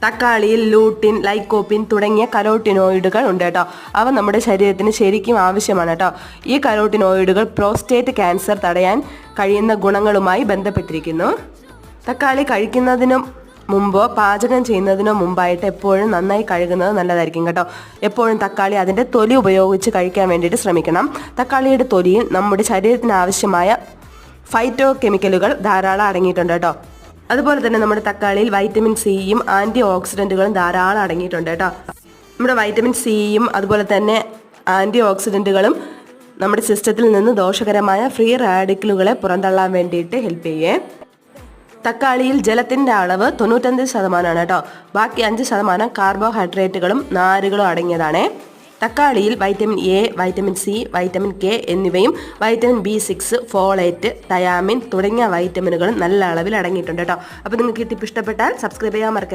തക്കാളിയിൽ lutein, lycopene തുടങ്ങിയ കരോട്ടിനോയിഡുകൾ ഉണ്ട് കേട്ടോ. അവ നമ്മുടെ ശരീരത്തിന് ശരിക്കും ആവശ്യമാണ് കേട്ടോ. ഈ കരോട്ടിനോയിഡുകൾ പ്രോസ്റ്റേറ്റ് ക്യാൻസർ തടയാൻ കഴിയുന്ന ഗുണങ്ങളുമായി ബന്ധപ്പെട്ടിരിക്കുന്നു. തക്കാളി കഴിക്കുന്നതിനും മുമ്പോ പാചകം ചെയ്യുന്നതിനോ മുമ്പായിട്ട് എപ്പോഴും നന്നായി കഴുകുന്നത് നല്ലതായിരിക്കും കേട്ടോ. എപ്പോഴും തക്കാളി അതിൻ്റെ തൊലി ഉപയോഗിച്ച് കഴിക്കാൻ വേണ്ടിയിട്ട് ശ്രമിക്കണം. തക്കാളിയുടെ തൊലിയിൽ നമ്മുടെ ശരീരത്തിന് ആവശ്യമായ ഫൈറ്റോ കെമിക്കലുകൾ ധാരാളം അടങ്ങിയിട്ടുണ്ട് കേട്ടോ. അതുപോലെ തന്നെ നമ്മുടെ തക്കാളിയിൽ വൈറ്റമിൻ സിയും ആൻറ്റി ഓക്സിഡൻറ്റുകളും ധാരാളം അടങ്ങിയിട്ടുണ്ട് കേട്ടോ. നമ്മുടെ വൈറ്റമിൻ സിയും അതുപോലെ തന്നെ ആൻറ്റി ഓക്സിഡൻറ്റുകളും നമ്മുടെ സിസ്റ്റത്തിൽ നിന്ന് ദോഷകരമായ ഫ്രീ റാഡിക്കലുകളെ പുറന്തള്ളാൻ വേണ്ടിയിട്ട് ഹെൽപ്പ് ചെയ്യേ. തക്കാളിയിൽ ജലത്തിൻ്റെ അളവ് 95% കേട്ടോ. ബാക്കി 5% കാർബോഹൈഡ്രേറ്റുകളും നാരുകളും അടങ്ങിയതാണ്. തക്കാളിയിൽ vitamin A, vitamin C, vitamin K എന്നിവയും വൈറ്റമിൻ B6, ഫോളേറ്റ്, തയാമിൻ തുടങ്ങിയ വൈറ്റമിനുകളും നല്ല അളവിൽ അടങ്ങിയിട്ടുണ്ട് കേട്ടോ. അപ്പോൾ നിങ്ങൾക്ക് ഈ ടിപ്പ് ഇഷ്ടപ്പെട്ടാൽ സബ്സ്ക്രൈബ് ചെയ്യാൻ മറക്കരുത്.